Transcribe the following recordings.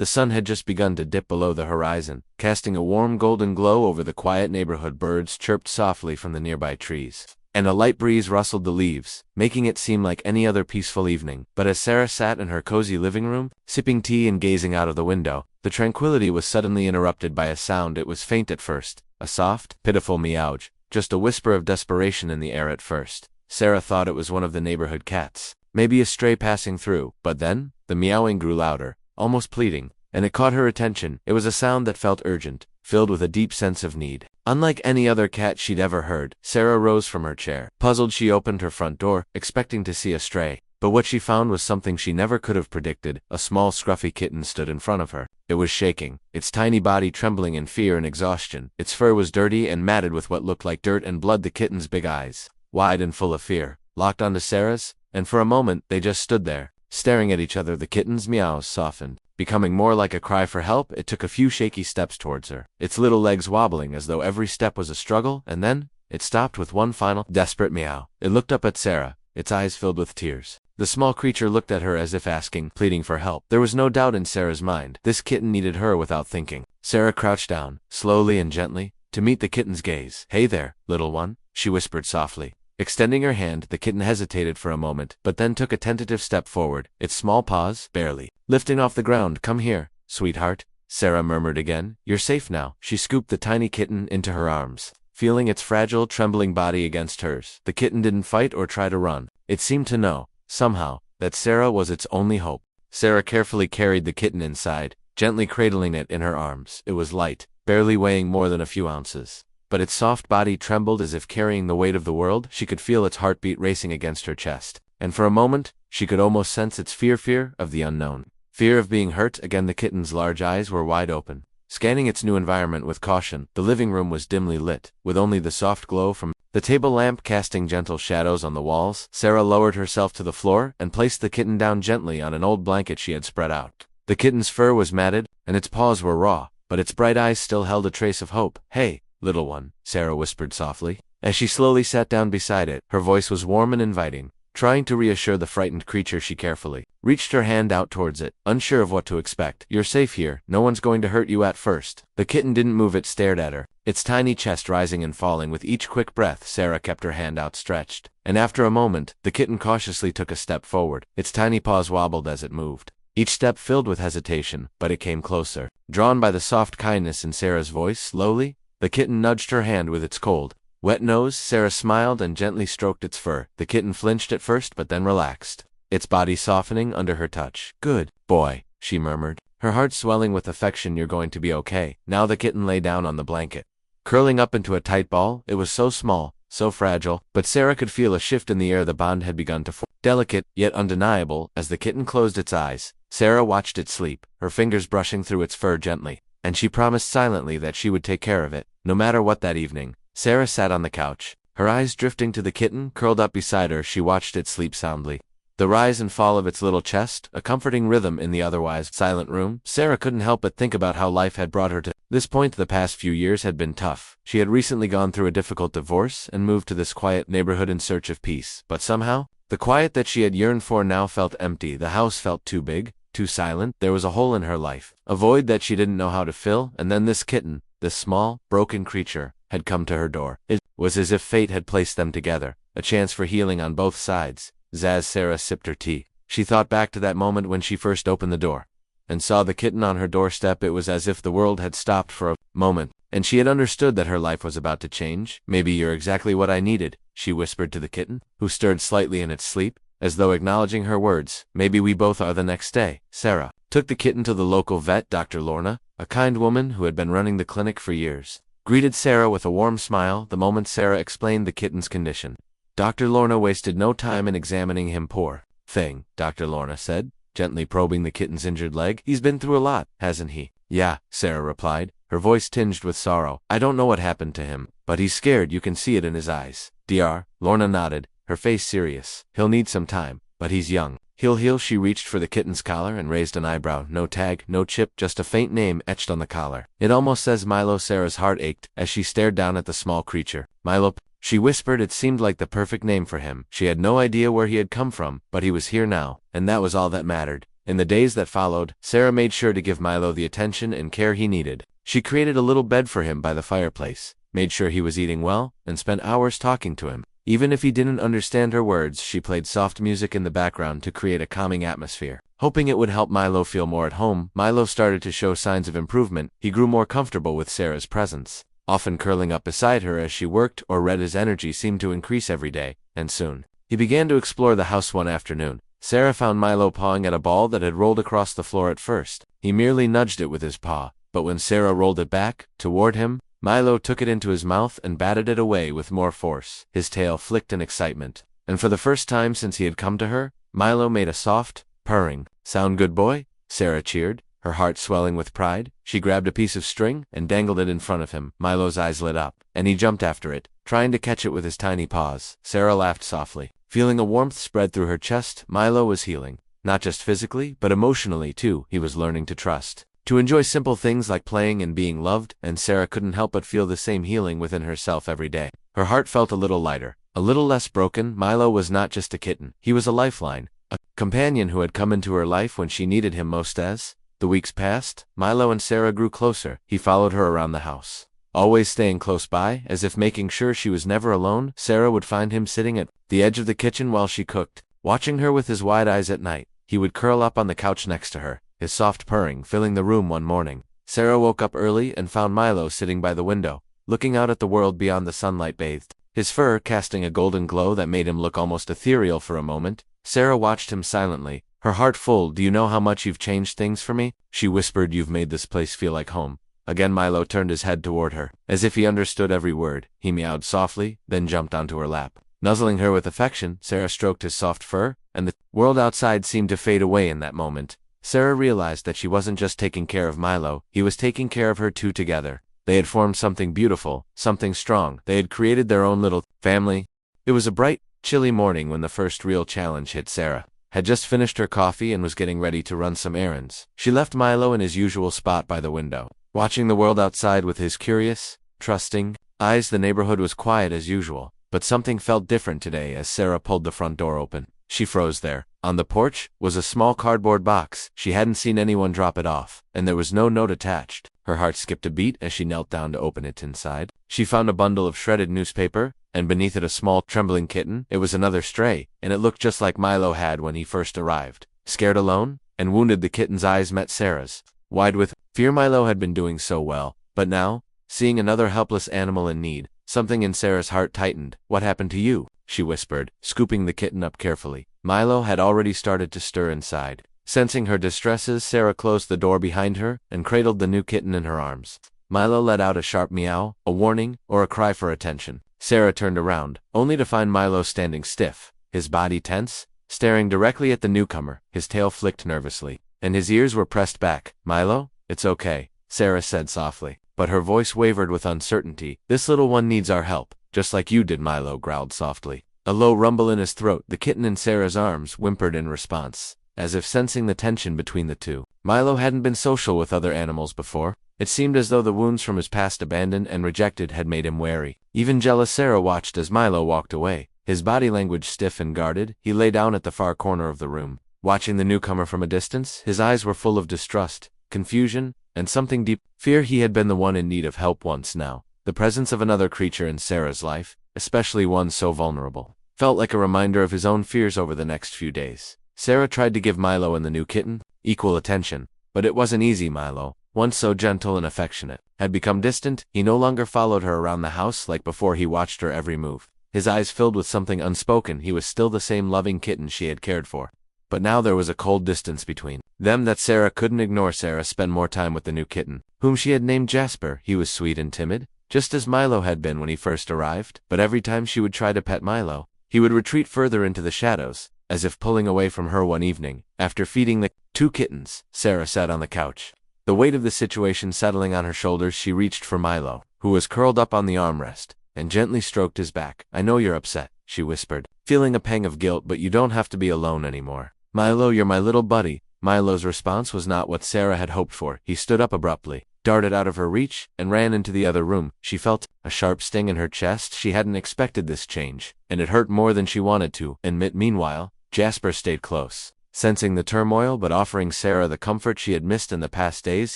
The sun had just begun to dip below the horizon, casting a warm golden glow over the quiet neighborhood. Birds chirped softly from the nearby trees, and a light breeze rustled the leaves, making it seem like any other peaceful evening. But as Sarah sat in her cozy living room, sipping tea and gazing out of the window, the tranquility was suddenly interrupted by a sound. It was faint at first, a soft, pitiful meowge, just a whisper of desperation in the air at first. Sarah thought it was one of the neighborhood cats, maybe a stray passing through, but then, the meowing grew louder, almost pleading, and it caught her attention. It was a sound that felt urgent, filled with a deep sense of need. Unlike any other cat she'd ever heard, Sarah rose from her chair. Puzzled, she opened her front door, expecting to see a stray. But what she found was something she never could have predicted. A small scruffy kitten stood in front of her. It was shaking, its tiny body trembling in fear and exhaustion. Its fur was dirty and matted with what looked like dirt and blood. The kitten's big eyes, wide and full of fear, locked onto Sarah's, and for a moment they just stood there, staring at each other. The kitten's meows softened, becoming more like a cry for help. It took a few shaky steps towards her, its little legs wobbling as though every step was a struggle, and then it stopped with one final, desperate meow. It looked up at Sarah, its eyes filled with tears. The small creature looked at her as if asking, pleading for help. There was no doubt in Sarah's mind. This kitten needed her without thinking. Sarah crouched down, slowly and gently, to meet the kitten's gaze. "Hey there, little one," she whispered softly. Extending her hand, the kitten hesitated for a moment, but then took a tentative step forward, its small paws barely lifting off the ground. "Come here, sweetheart," Sarah murmured again. "You're safe now." She scooped the tiny kitten into her arms, feeling its fragile, trembling body against hers. The kitten didn't fight or try to run. It seemed to know, somehow, that Sarah was its only hope. Sarah carefully carried the kitten inside, gently cradling it in her arms. It was light, barely weighing more than a few ounces, but its soft body trembled as if carrying the weight of the world. She could feel its heartbeat racing against her chest, and for a moment, she could almost sense its fear of the unknown. Fear of being hurt. Again, the kitten's large eyes were wide open, scanning its new environment with caution. The living room was dimly lit, with only the soft glow from the table lamp casting gentle shadows on the walls. Sarah lowered herself to the floor and placed the kitten down gently on an old blanket she had spread out. The kitten's fur was matted, and its paws were raw, but its bright eyes still held a trace of hope. "Hey, little one," Sarah whispered softly, as she slowly sat down beside it. Her voice was warm and inviting. Trying to reassure the frightened creature, she carefully reached her hand out towards it, unsure of what to expect. "You're safe here. No one's going to hurt you at first." The kitten didn't move. It stared at her, its tiny chest rising and falling with each quick breath. Sarah kept her hand outstretched, and after a moment, the kitten cautiously took a step forward. Its tiny paws wobbled as it moved, each step filled with hesitation, but it came closer. Drawn by the soft kindness in Sarah's voice, slowly, the kitten nudged her hand with its cold, wet nose. Sarah smiled and gently stroked its fur. The kitten flinched at first but then relaxed, its body softening under her touch. "Good boy," she murmured, her heart swelling with affection. "You're going to be okay." Now the kitten lay down on the blanket, curling up into a tight ball. It was so small, so fragile, but Sarah could feel a shift in the air. The bond had begun to form, delicate yet undeniable. As the kitten closed its eyes, Sarah watched it sleep, her fingers brushing through its fur gently, and she promised silently that she would take care of it, no matter what. That evening, Sarah sat on the couch, her eyes drifting to the kitten curled up beside her. She watched it sleep soundly, the rise and fall of its little chest, a comforting rhythm in the otherwise silent room. Sarah couldn't help but think about how life had brought her to this point. The past few years had been tough. She had recently gone through a difficult divorce and moved to this quiet neighborhood in search of peace. But somehow, the quiet that she had yearned for now felt empty. The house felt too big, too silent. There was a hole in her life, a void that she didn't know how to fill. And then this kitten, this small, broken creature, had come to her door. It was as if fate had placed them together, a chance for healing on both sides. As Sarah sipped her tea, she thought back to that moment when she first opened the door and saw the kitten on her doorstep. It was as if the world had stopped for a moment, and she had understood that her life was about to change. "Maybe you're exactly what I needed," she whispered to the kitten, who stirred slightly in its sleep, as though acknowledging her words. "Maybe we both are." The next day, Sarah took the kitten to the local vet. Dr. Lorna, a kind woman who had been running the clinic for years, greeted Sarah with a warm smile the moment Sarah explained the kitten's condition. Dr. Lorna wasted no time in examining him. "Poor thing," Dr. Lorna said, gently probing the kitten's injured leg. "He's been through a lot, hasn't he?" "Yeah," Sarah replied, her voice tinged with sorrow. "I don't know what happened to him, but he's scared. You can see it in his eyes." "Dr. Lorna nodded, her face serious. "He'll need some time, but he's young. He'll heal." She reached for the kitten's collar and raised an eyebrow. No tag, no chip, just a faint name etched on the collar. "It almost says Milo." Sarah's heart ached as she stared down at the small creature. "Milo," she whispered. It seemed like the perfect name for him. She had no idea where he had come from, but he was here now, and that was all that mattered. In the days that followed, Sarah made sure to give Milo the attention and care he needed. She created a little bed for him by the fireplace, made sure he was eating well, and spent hours talking to him. Even if he didn't understand her words, she played soft music in the background to create a calming atmosphere. Hoping it would help Milo feel more at home, Milo started to show signs of improvement. He grew more comfortable with Sarah's presence, often curling up beside her as she worked or read. His energy seemed to increase every day, and soon, he began to explore the house. One afternoon, Sarah found Milo pawing at a ball that had rolled across the floor. At first, he merely nudged it with his paw, but when Sarah rolled it back toward him, Milo took it into his mouth and batted it away with more force. His tail flicked in excitement, and for the first time since he had come to her, Milo made a soft, purring sound. "Good boy," Sarah cheered, her heart swelling with pride. She grabbed a piece of string and dangled it in front of him. Milo's eyes lit up, and he jumped after it, trying to catch it with his tiny paws. Sarah laughed softly, feeling a warmth spread through her chest. Milo was healing, not just physically, but emotionally too. He was learning to trust, to enjoy simple things like playing and being loved, and Sarah couldn't help but feel the same healing within herself every day. Her heart felt a little lighter, a little less broken. Milo was not just a kitten, he was a lifeline, a companion who had come into her life when she needed him most. As the weeks passed, Milo and Sarah grew closer. He followed her around the house, always staying close by, as if making sure she was never alone. Sarah would find him sitting at the edge of the kitchen while she cooked, watching her with his wide eyes. At night, he would curl up on the couch next to her, his soft purring filling the room. One morning, Sarah woke up early and found Milo sitting by the window, looking out at the world beyond. The sunlight bathed his fur, casting a golden glow that made him look almost ethereal. For a moment, Sarah watched him silently, her heart full. "Do you know how much you've changed things for me?" she whispered. "You've made this place feel like home." Again Milo turned his head toward her, as if he understood every word. He meowed softly, then jumped onto her lap, nuzzling her with affection. Sarah stroked his soft fur, and the world outside seemed to fade away in that moment. Sarah realized that she wasn't just taking care of Milo, he was taking care of her too. Together, they had formed something beautiful, something strong. They had created their own little family. It was a bright, chilly morning when the first real challenge hit. Sarah had just finished her coffee and was getting ready to run some errands. She left Milo in his usual spot by the window, watching the world outside with his curious, trusting eyes. The neighborhood was quiet as usual, but something felt different today. As Sarah pulled the front door open, she froze there. On the porch was a small cardboard box. She hadn't seen anyone drop it off, and there was no note attached. Her heart skipped a beat as she knelt down to open it. Inside, she found a bundle of shredded newspaper, and beneath it a small, trembling kitten. It was another stray, and it looked just like Milo had when he first arrived. Scared, alone, and wounded, the kitten's eyes met Sarah's, wide with fear. Milo had been doing so well, but now, seeing another helpless animal in need, something in Sarah's heart tightened. "What happened to you?" she whispered, scooping the kitten up carefully. Milo had already started to stir inside. Sensing her distresses, Sarah closed the door behind her and cradled the new kitten in her arms. Milo let out a sharp meow, a warning, or a cry for attention. Sarah turned around, only to find Milo standing stiff, his body tense, staring directly at the newcomer. His tail flicked nervously, and his ears were pressed back. "Milo, it's okay," Sarah said softly, but her voice wavered with uncertainty. "This little one needs our help, just like you did," Milo growled softly. A low rumble in his throat. The kitten in Sarah's arms whimpered in response, as if sensing the tension between the two. Milo hadn't been social with other animals before. It seemed as though the wounds from his past, abandoned and rejected, had made him wary. Even jealous. Sarah watched as Milo walked away, his body language stiff and guarded. He lay down at the far corner of the room, watching the newcomer from a distance. His eyes were full of distrust, confusion, and something deep. Fear. He had been the one in need of help once. Now, the presence of another creature in Sarah's life, especially one so vulnerable, felt like a reminder of his own fears. Over the next few days, Sarah tried to give Milo and the new kitten equal attention, but it wasn't easy. Milo, once so gentle and affectionate, had become distant. He no longer followed her around the house like before. He watched her every move, his eyes filled with something unspoken. He was still the same loving kitten she had cared for, but now there was a cold distance between them that Sarah couldn't ignore. Sarah spent more time with the new kitten, whom she had named Jasper. He was sweet and timid, just as Milo had been when he first arrived, but every time she would try to pet Milo, he would retreat further into the shadows, as if pulling away from her. One evening, after feeding the two kittens, Sarah sat on the couch, the weight of the situation settling on her shoulders. She reached for Milo, who was curled up on the armrest, and gently stroked his back. "I know you're upset," she whispered, feeling a pang of guilt, "but you don't have to be alone anymore. Milo, you're my little buddy." Milo's response was not what Sarah had hoped for. He stood up abruptly, darted out of her reach, and ran into the other room. She felt a sharp sting in her chest. She hadn't expected this change, and it hurt more than she wanted to admit. Meanwhile, Jasper stayed close, Sensing the turmoil but offering Sarah the comfort she had missed in the past days,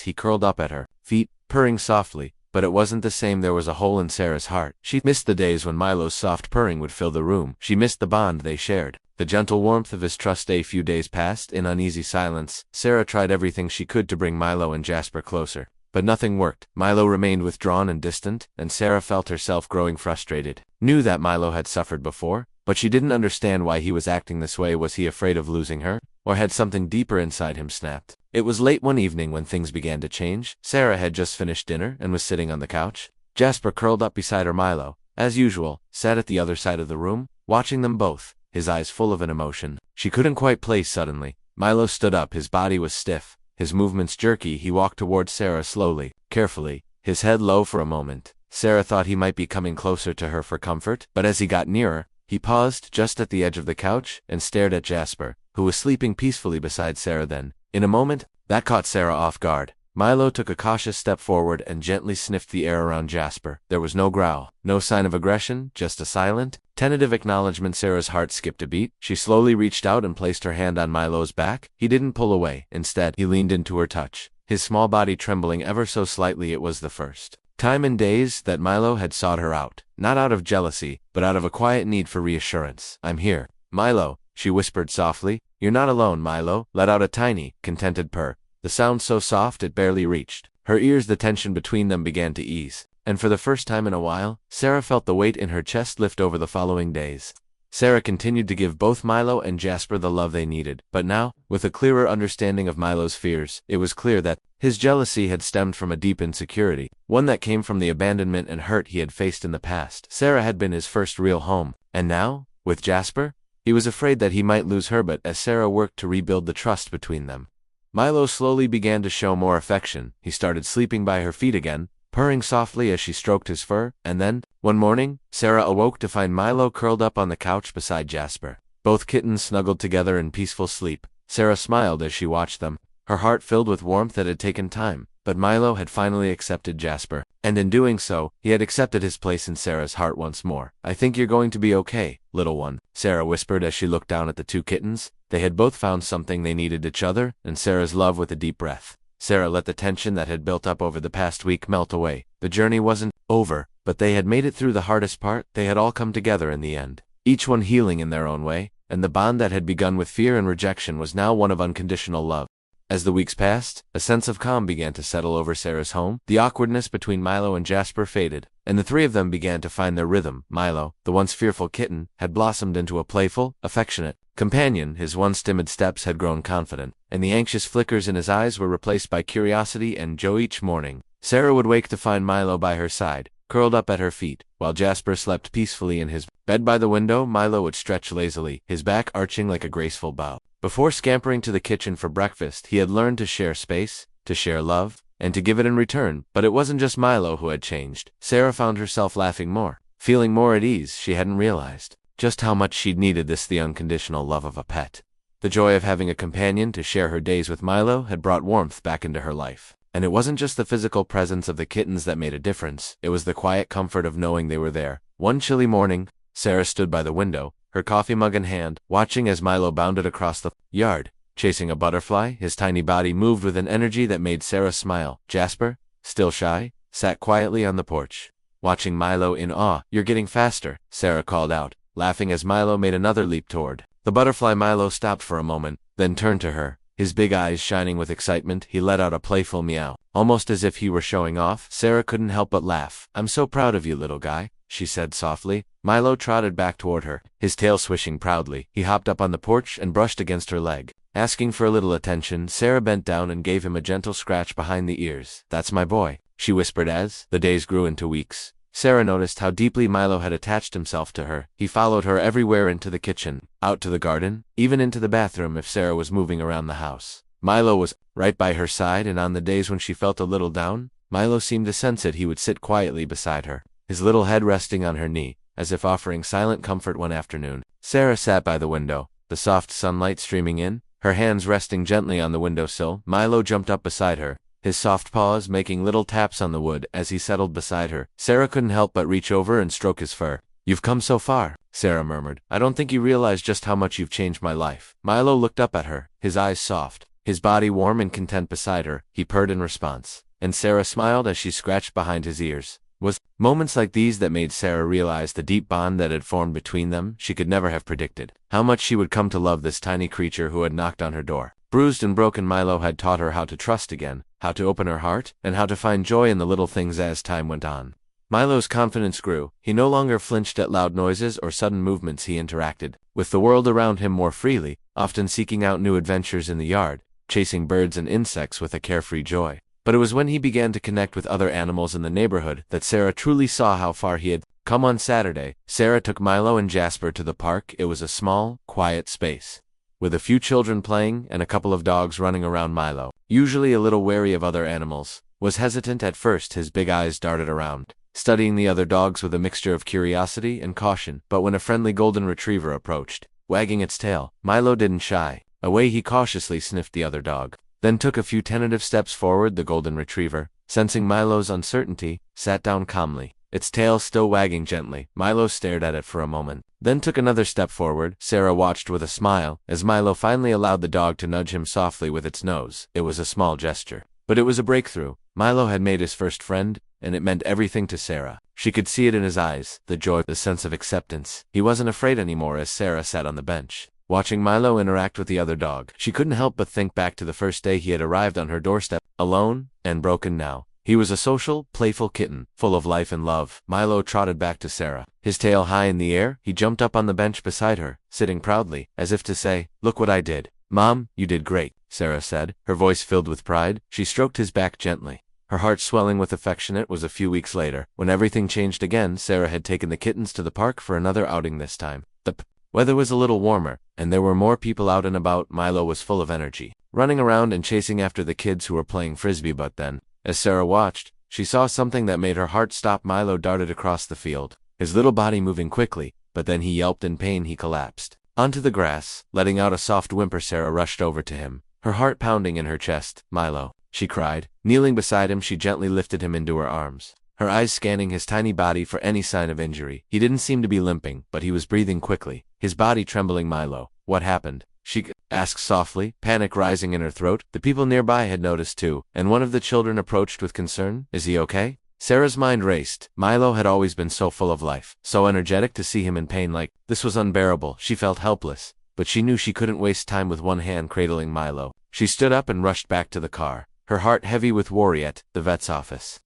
he curled up at her feet, purring softly. But it wasn't the same. There was a hole in Sarah's heart. She missed the days when Milo's soft purring would fill the room. She missed the bond they shared, the gentle warmth of his trust. A few days passed in uneasy silence. Sarah tried everything she could to bring Milo and Jasper closer, but nothing worked. Milo remained withdrawn and distant, and Sarah felt herself growing frustrated. Knew that Milo had suffered before, but she didn't understand why he was acting this way. Was he afraid of losing her, or had something deeper inside him snapped? It was late one evening when things began to change. Sarah had just finished dinner and was sitting on the couch. Jasper, curled up beside her, Milo, as usual, sat at the other side of the room, watching them both, his eyes full of an emotion she couldn't quite place. Suddenly, Milo stood up. His body was stiff, his movements jerky. He walked towards Sarah slowly, carefully, his head low. For a moment, Sarah thought he might be coming closer to her for comfort, but as he got nearer, he paused just at the edge of the couch and stared at Jasper, who was sleeping peacefully beside Sarah. Then, in a moment, that caught Sarah off guard. Milo took a cautious step forward and gently sniffed the air around Jasper. There was no growl, no sign of aggression, just a silent, tentative acknowledgement. Sarah's heart skipped a beat. She slowly reached out and placed her hand on Milo's back. He didn't pull away. Instead, he leaned into her touch, his small body trembling ever so slightly. It was the first time in days that Milo had sought her out, not out of jealousy, but out of a quiet need for reassurance. "I'm here, Milo," she whispered softly. "You're not alone." Milo let out a tiny, contented purr, the sound so soft it barely reached her ears. The tension between them began to ease, and for the first time in a while, Sarah felt the weight in her chest lift. Over the following days, Sarah continued to give both Milo and Jasper the love they needed, but now, with a clearer understanding of Milo's fears, it was clear that his jealousy had stemmed from a deep insecurity, one that came from the abandonment and hurt he had faced in the past. Sarah had been his first real home, and now, with Jasper, he was afraid that he might lose her. But as Sarah worked to rebuild the trust between them, Milo slowly began to show more affection. He started sleeping by her feet again, purring softly as she stroked his fur. And then, one morning, Sarah awoke to find Milo curled up on the couch beside Jasper, both kittens snuggled together in peaceful sleep. Sarah smiled as she watched them, her heart filled with warmth. That had taken time, but Milo had finally accepted Jasper, and in doing so, he had accepted his place in Sarah's heart once more. "I think you're going to be okay, little one," Sarah whispered as she looked down at the two kittens. They had both found something they needed: each other and Sarah's love. With a deep breath, Sarah let the tension that had built up over the past week melt away. The journey wasn't over, but they had made it through the hardest part. They had all come together in the end, each one healing in their own way, and the bond that had begun with fear and rejection was now one of unconditional love. As the weeks passed, a sense of calm began to settle over Sarah's home. The awkwardness between Milo and Jasper faded, and the three of them began to find their rhythm. Milo, the once fearful kitten, had blossomed into a playful, affectionate companion. His once timid steps had grown confident, and the anxious flickers in his eyes were replaced by curiosity and joy. Each morning, Sarah would wake to find Milo by her side, curled up at her feet, while Jasper slept peacefully in his bed by the window. Milo would stretch lazily, his back arching like a graceful bow. Before scampering to the kitchen for breakfast, he had learned to share space, to share love, and to give it in return. But it wasn't just Milo who had changed. Sarah found herself laughing more, feeling more at ease. She hadn't realized just how much she'd needed this, the unconditional love of a pet. The joy of having a companion to share her days with. Milo had brought warmth back into her life. And it wasn't just the physical presence of the kittens that made a difference. It was the quiet comfort of knowing they were there. One chilly morning, Sarah stood by the window, her coffee mug in hand, watching as Milo bounded across the yard, chasing a butterfly. His tiny body moved with an energy that made Sarah smile. Jasper, still shy, sat quietly on the porch, watching Milo in awe. "You're getting faster," Sarah called out, laughing as Milo made another leap toward the butterfly. Milo stopped for a moment, then turned to her, his big eyes shining with excitement. He let out a playful meow, almost as if he were showing off. Sarah couldn't help but laugh. "I'm so proud of you, little guy," she said softly. Milo trotted back toward her, his tail swishing proudly. He hopped up on the porch and brushed against her leg, asking for a little attention. Sarah bent down and gave him a gentle scratch behind the ears. "That's my boy," she whispered as the days grew into weeks. Sarah noticed how deeply Milo had attached himself to her. He followed her everywhere, into the kitchen, out to the garden, even into the bathroom if Sarah was moving around the house. Milo was right by her side, and on the days when she felt a little down, Milo seemed to sense it. He would sit quietly beside her, his little head resting on her knee, as if offering silent comfort. One afternoon, Sarah sat by the window, the soft sunlight streaming in, her hands resting gently on the windowsill. Milo jumped up beside her, his soft paws making little taps on the wood as he settled beside her. Sarah couldn't help but reach over and stroke his fur. "You've come so far," Sarah murmured. "I don't think you realize just how much you've changed my life." Milo looked up at her, his eyes soft, his body warm and content beside her. He purred in response, and Sarah smiled as she scratched behind his ears. Was moments like these that made Sarah realize the deep bond that had formed between them. She could never have predicted how much she would come to love this tiny creature who had knocked on her door. Bruised and broken, Milo had taught her how to trust again, how to open her heart, and how to find joy in the little things as time went on. Milo's confidence grew. He no longer flinched at loud noises or sudden movements. He interacted with the world around him more freely, often seeking out new adventures in the yard, chasing birds and insects with a carefree joy. But it was when he began to connect with other animals in the neighborhood that Sarah truly saw how far he had come. On Saturday, Sarah took Milo and Jasper to the park. It was a small, quiet space, with a few children playing and a couple of dogs running around. Milo, usually a little wary of other animals, was hesitant at first. His big eyes darted around, studying the other dogs with a mixture of curiosity and caution. But when a friendly golden retriever approached, wagging its tail, Milo didn't shy away. He cautiously sniffed the other dog, then took a few tentative steps forward. The golden retriever, sensing Milo's uncertainty, sat down calmly, its tail still wagging gently. Milo stared at it for a moment, then took another step forward. Sarah watched with a smile as Milo finally allowed the dog to nudge him softly with its nose. It was a small gesture, but it was a breakthrough. Milo had made his first friend, and it meant everything to Sarah. She could see it in his eyes, the joy, the sense of acceptance. He wasn't afraid anymore. As Sarah sat on the bench, watching Milo interact with the other dog, she couldn't help but think back to the first day he had arrived on her doorstep, alone and broken. Now he was a social, playful kitten, full of life and love. Milo trotted back to Sarah, his tail high in the air. He jumped up on the bench beside her, sitting proudly, as if to say, "Look what I did." "Mom, you did great," Sarah said, her voice filled with pride. She stroked his back gently, her heart swelling with affection. It was a few weeks later, when everything changed again. Sarah had taken the kittens to the park for another outing. This time, the weather was a little warmer, and there were more people out and about. Milo was full of energy, running around and chasing after the kids who were playing frisbee. But then, as Sarah watched, she saw something that made her heart stop. Milo darted across the field, his little body moving quickly, but then he yelped in pain. He collapsed onto the grass, letting out a soft whimper. Sarah rushed over to him, her heart pounding in her chest. "Milo," she cried. Kneeling beside him, she gently lifted him into her arms, her eyes scanning his tiny body for any sign of injury. He didn't seem to be limping, but he was breathing quickly, his body trembling. "Milo, what happened?" she asked softly, panic rising in her throat. The people nearby had noticed too, and one of the children approached with concern. "Is he okay?" Sarah's mind raced. Milo had always been so full of life, so energetic. To see him in pain like this was unbearable. She felt helpless, but she knew she couldn't waste time. With one hand cradling Milo, she stood up and rushed back to the car, her heart heavy with worry. At the vet's office,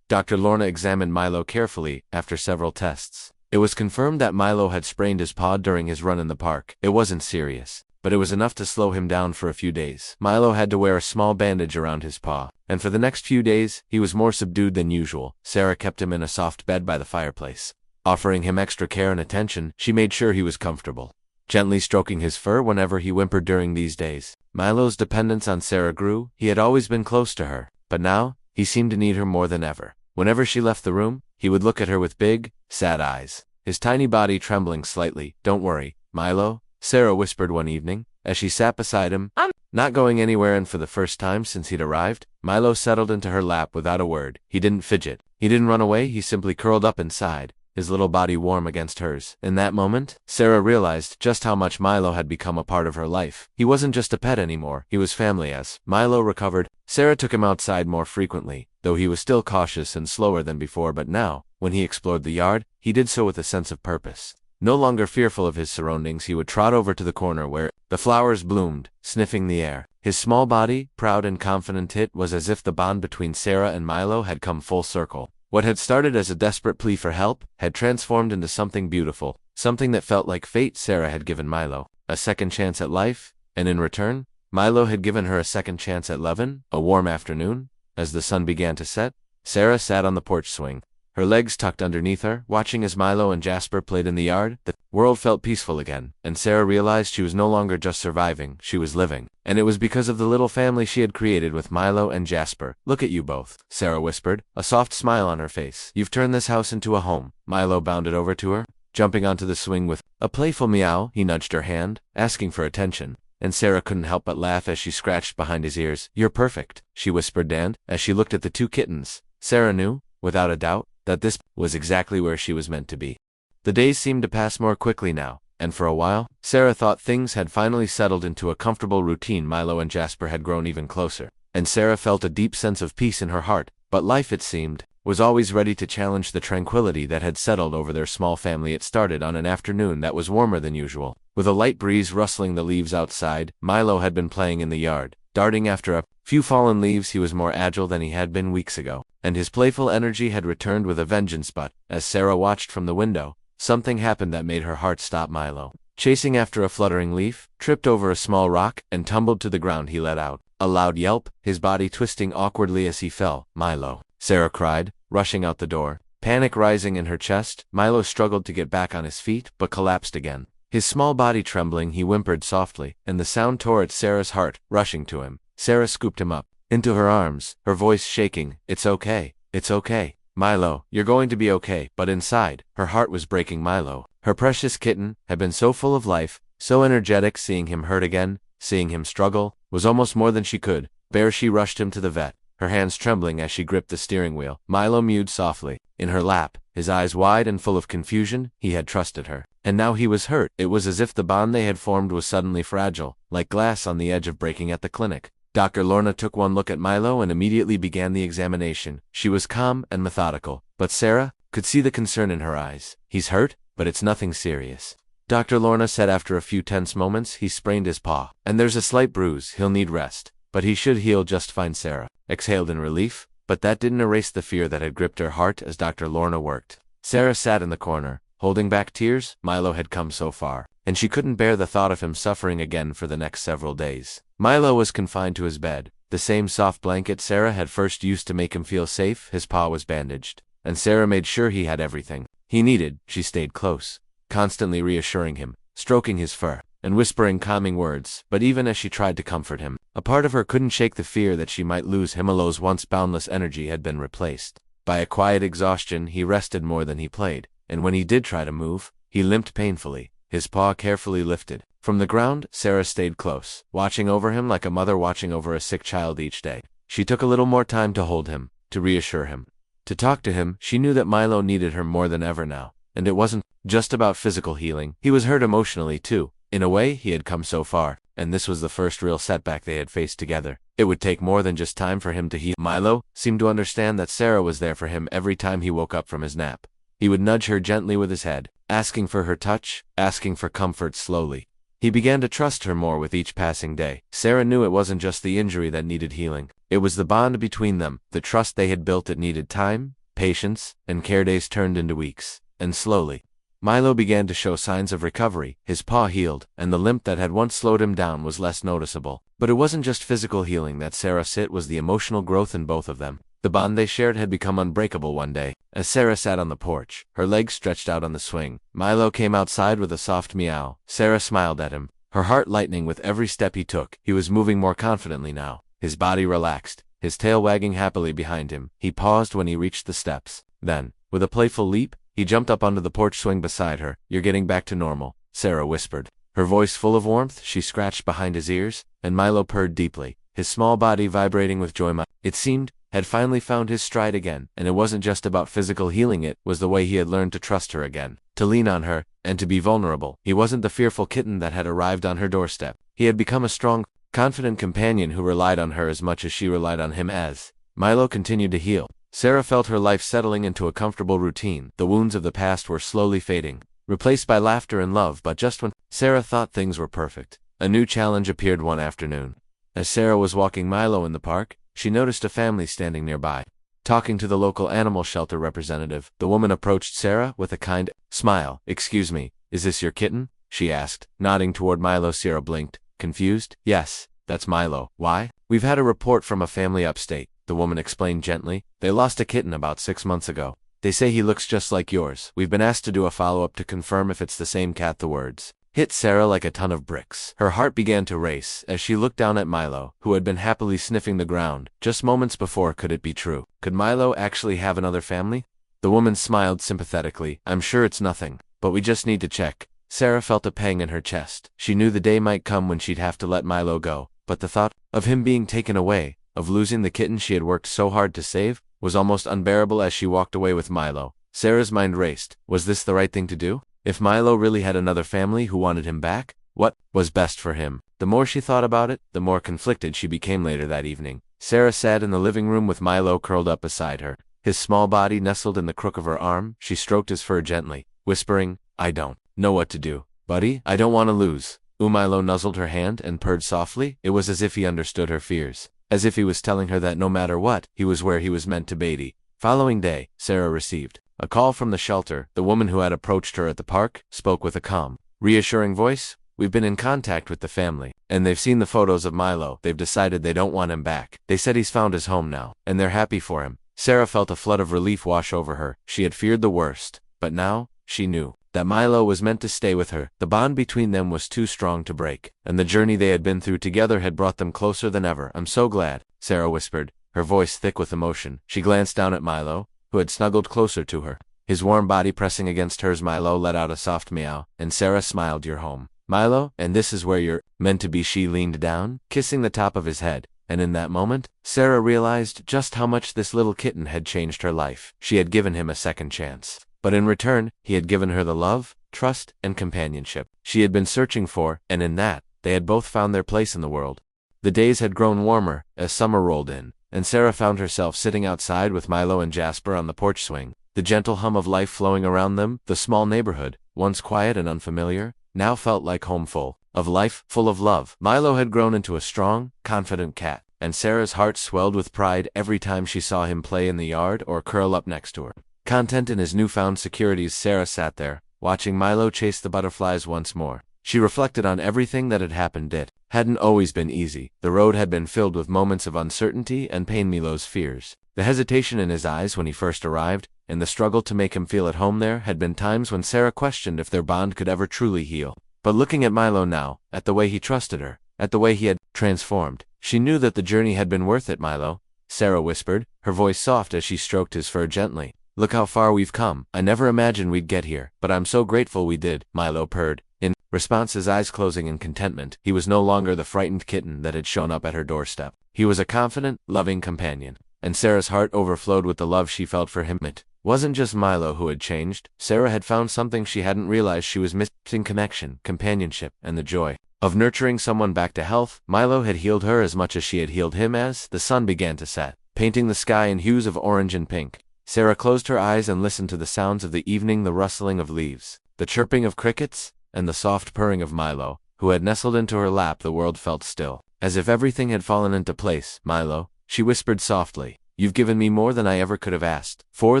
Dr. Lorna examined Milo carefully. After several tests, it was confirmed that Milo had sprained his paw during his run in the park. It wasn't serious, but it was enough to slow him down for a few days. Milo had to wear a small bandage around his paw, and for the next few days, he was more subdued than usual. Sarah kept him in a soft bed by the fireplace, offering him extra care and attention. She made sure he was comfortable, gently stroking his fur whenever he whimpered. During these days, Milo's dependence on Sarah grew. He had always been close to her, but now, he seemed to need her more than ever. Whenever she left the room, he would look at her with big, sad eyes, his tiny body trembling slightly. "Don't worry, Milo," Sarah whispered one evening, as she sat beside him. "I'm not going anywhere." And for the first time since he'd arrived, Milo settled into her lap without a word. He didn't fidget, he didn't run away. He simply curled up inside, his little body warm against hers. In that moment, Sarah realized just how much Milo had become a part of her life. He wasn't just a pet anymore, he was family. As Milo recovered, Sarah took him outside more frequently, though he was still cautious and slower than before. But now, when he explored the yard, he did so with a sense of purpose. No longer fearful of his surroundings, he would trot over to the corner where the flowers bloomed, sniffing the air, his small body proud and confident. It was as if the bond between Sarah and Milo had come full circle. What had started as a desperate plea for help had transformed into something beautiful, something that felt like fate. Sarah had given Milo a second chance at life, and in return, Milo had given her a second chance at lovin'. A warm afternoon, as the sun began to set, Sarah sat on the porch swing, her legs tucked underneath her, watching as Milo and Jasper played in the yard. The world felt peaceful again, and Sarah realized she was no longer just surviving, she was living. And it was because of the little family she had created with Milo and Jasper. "Look at you both," Sarah whispered, a soft smile on her face. "You've turned this house into a home." Milo bounded over to her, jumping onto the swing with a playful meow. He nudged her hand, asking for attention, and Sarah couldn't help but laugh as she scratched behind his ears. "You're perfect," she whispered. And as she looked at the two kittens, Sarah knew, without a doubt, that this was exactly where she was meant to be. The days seemed to pass more quickly now, and for a while, Sarah thought things had finally settled into a comfortable routine. Milo and Jasper had grown even closer, and Sarah felt a deep sense of peace in her heart, but life, it seemed, was always ready to challenge the tranquility that had settled over their small family. It started on an afternoon that was warmer than usual. With a light breeze rustling the leaves outside, Milo had been playing in the yard, darting after a few fallen leaves. He was more agile than he had been weeks ago, and his playful energy had returned with a vengeance. But, as Sarah watched from the window, something happened that made her heart stop. Milo, chasing after a fluttering leaf, tripped over a small rock and tumbled to the ground. He let out a loud yelp, his body twisting awkwardly as he fell. "Milo!" Sarah cried, rushing out the door, panic rising in her chest. Milo struggled to get back on his feet, but collapsed again. His small body trembling, he whimpered softly, and the sound tore at Sarah's heart. Rushing to him, Sarah scooped him up into her arms, her voice shaking. "It's okay. It's okay. Milo, you're going to be okay." But inside, her heart was breaking. Milo, her precious kitten, had been so full of life, so energetic. Seeing him hurt again, seeing him struggle, was almost more than she could bear. She rushed him to the vet, her hands trembling as she gripped the steering wheel. Milo mewed softly in her lap, his eyes wide and full of confusion. He had trusted her, and now he was hurt. It was as if the bond they had formed was suddenly fragile, like glass on the edge of breaking. At the clinic, Dr. Lorna took one look at Milo and immediately began the examination. She was calm and methodical, but Sarah could see the concern in her eyes. "He's hurt, but it's nothing serious," Dr. Lorna said after a few tense moments. "He sprained his paw, and there's a slight bruise. He'll need rest, but he should heal just fine." Sarah exhaled in relief, but that didn't erase the fear that had gripped her heart as Dr. Lorna worked. Sarah sat in the corner, holding back tears. Milo had come so far, and she couldn't bear the thought of him suffering again for the next several days. Milo was confined to his bed, the same soft blanket Sarah had first used to make him feel safe. His paw was bandaged, and Sarah made sure he had everything he needed. She stayed close, constantly reassuring him, stroking his fur, and whispering calming words. But even as she tried to comfort him, a part of her couldn't shake the fear that she might lose him. Milo's once boundless energy had been replaced by a quiet exhaustion. He rested more than he played, and when he did try to move, he limped painfully, his paw carefully lifted from the ground. Sarah stayed close, watching over him like a mother watching over a sick child each day. She took a little more time to hold him, to reassure him, to talk to him. She knew that Milo needed her more than ever now, and it wasn't just about physical healing. He was hurt emotionally too. In a way, he had come so far, and this was the first real setback they had faced together. It would take more than just time for him to heal. Milo seemed to understand that Sarah was there for him every time he woke up from his nap. He would nudge her gently with his head, asking for her touch, asking for comfort. Slowly, he began to trust her more with each passing day. Sarah knew it wasn't just the injury that needed healing. It was the bond between them, the trust they had built. It needed time, patience, and care. Days turned into weeks, and slowly, Milo began to show signs of recovery. His paw healed, and the limp that had once slowed him down was less noticeable. But it wasn't just physical healing that Sarah saw, it was the emotional growth in both of them. The bond they shared had become unbreakable. One day, as Sarah sat on the porch, her legs stretched out on the swing, Milo came outside with a soft meow. Sarah smiled at him, her heart lightening with every step he took. He was moving more confidently now, his body relaxed, his tail wagging happily behind him. He paused when he reached the steps. Then, with a playful leap, he jumped up onto the porch swing beside her. "You're getting back to normal," Sarah whispered, her voice full of warmth. She scratched behind his ears, and Milo purred deeply, his small body vibrating with joy. It seemed, had finally found his stride again, and it wasn't just about physical healing. It was the way he had learned to trust her again, to lean on her, and to be vulnerable. He wasn't the fearful kitten that had arrived on her doorstep. He had become a strong, confident companion who relied on her as much as she relied on him. As Milo continued to heal, Sarah felt her life settling into a comfortable routine. The wounds of the past were slowly fading, replaced by laughter and love. But just when Sarah thought things were perfect, a new challenge appeared one afternoon. As Sarah was walking Milo in the park, she noticed a family standing nearby, talking to the local animal shelter representative. The woman approached Sarah with a kind smile. "Excuse me, is this your kitten?" she asked, nodding toward Milo. Sarah blinked, confused. "Yes, that's Milo. Why?" "We've had a report from a family upstate," the woman explained gently. "They lost a kitten about 6 months ago. They say he looks just like yours. We've been asked to do a follow-up to confirm if it's the same cat." The words hit Sarah like a ton of bricks. Her heart began to race as she looked down at Milo, who had been happily sniffing the ground just moments before. Could it be true? Could Milo actually have another family? The woman smiled sympathetically. "I'm sure it's nothing, but we just need to check." Sarah felt a pang in her chest. She knew the day might come when she'd have to let Milo go, but the thought of him being taken away, of losing the kitten she had worked so hard to save, was almost unbearable. As she walked away with Milo, Sarah's mind raced. Was this the right thing to do? If Milo really had another family who wanted him back, what was best for him? The more she thought about it, the more conflicted she became later that evening. Sarah sat in the living room with Milo curled up beside her. His small body nestled in the crook of her arm. She stroked his fur gently, whispering, "I don't know what to do, buddy. I don't want to lose." Milo nuzzled her hand and purred softly. It was as if he understood her fears, as if he was telling her that no matter what, he was where he was meant to be. Following day, Sarah received a call from the shelter. The woman who had approached her at the park spoke with a calm, reassuring voice. "We've been in contact with the family, and they've seen the photos of Milo. They've decided they don't want him back. They said he's found his home now, and they're happy for him." Sarah felt a flood of relief wash over her. She had feared the worst, but now, she knew that Milo was meant to stay with her. The bond between them was too strong to break, and the journey they had been through together had brought them closer than ever. "I'm so glad," Sarah whispered, her voice thick with emotion. She glanced down at Milo, who had snuggled closer to her. His warm body pressing against hers. Milo let out a soft meow, and Sarah smiled. "You're home, Milo, and this is where you're meant to be." She leaned down, kissing the top of his head, and in that moment, Sarah realized just how much this little kitten had changed her life. She had given him a second chance, but in return, he had given her the love, trust, and companionship she had been searching for, and in that, they had both found their place in the world. The days had grown warmer as summer rolled in, and Sarah found herself sitting outside with Milo and Jasper on the porch swing, the gentle hum of life flowing around them. The small neighborhood, once quiet and unfamiliar, now felt like home, full of life, full of love. Milo had grown into a strong, confident cat, and Sarah's heart swelled with pride every time she saw him play in the yard or curl up next to her. Content in his newfound securities, Sarah sat there, watching Milo chase the butterflies once more. She reflected on everything that had happened. It hadn't always been easy. The road had been filled with moments of uncertainty and pain. Milo's fears, the hesitation in his eyes when he first arrived, and the struggle to make him feel at home there had been times when Sarah questioned if their bond could ever truly heal. But looking at Milo now, at the way he trusted her, at the way he had transformed, she knew that the journey had been worth it. "Milo," Sarah whispered, her voice soft as she stroked his fur gently. "Look how far we've come. I never imagined we'd get here, but I'm so grateful we did." Milo purred in response, his eyes closing in contentment. He was no longer the frightened kitten that had shown up at her doorstep. He was a confident, loving companion, and Sarah's heart overflowed with the love she felt for him. It wasn't just Milo who had changed. Sarah had found something she hadn't realized she was missing: connection, companionship, and the joy of nurturing someone back to health. Milo had healed her as much as she had healed him. As the sun began to set, painting the sky in hues of orange and pink, Sarah closed her eyes and listened to the sounds of the evening, the rustling of leaves, the chirping of crickets, and the soft purring of Milo, who had nestled into her lap. The world felt still, as if everything had fallen into place. "Milo," she whispered softly, "you've given me more than I ever could have asked for."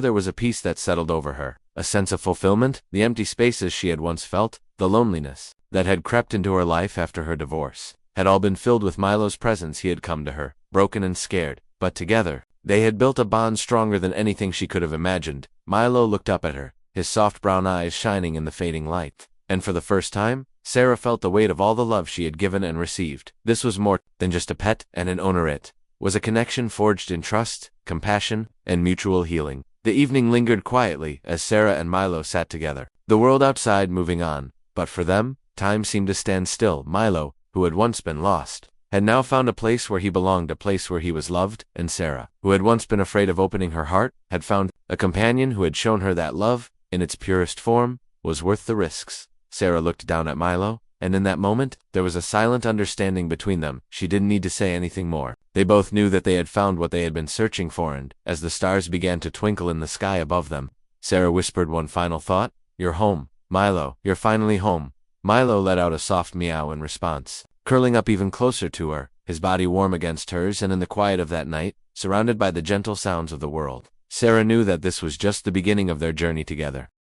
There was a peace that settled over her, a sense of fulfillment. The empty spaces she had once felt, the loneliness that had crept into her life after her divorce, had all been filled with Milo's presence. He had come to her, broken and scared, but together, they had built a bond stronger than anything she could have imagined. Milo looked up at her, his soft brown eyes shining in the fading light, and for the first time, Sarah felt the weight of all the love she had given and received. This was more than just a pet and an owner. It was a connection forged in trust, compassion, and mutual healing. The evening lingered quietly as Sarah and Milo sat together, the world outside moving on, but for them, time seemed to stand still. Milo, who had once been lost, had now found a place where he belonged, a place where he was loved, and Sarah, who had once been afraid of opening her heart, had found a companion who had shown her that love, in its purest form, was worth the risks. Sarah looked down at Milo, and in that moment, there was a silent understanding between them. She didn't need to say anything more. They both knew that they had found what they had been searching for, and as the stars began to twinkle in the sky above them, Sarah whispered one final thought: "You're home, Milo. You're finally home." Milo let out a soft meow in response, curling up even closer to her, his body warm against hers. And in the quiet of that night, surrounded by the gentle sounds of the world, Sarah knew that this was just the beginning of their journey together.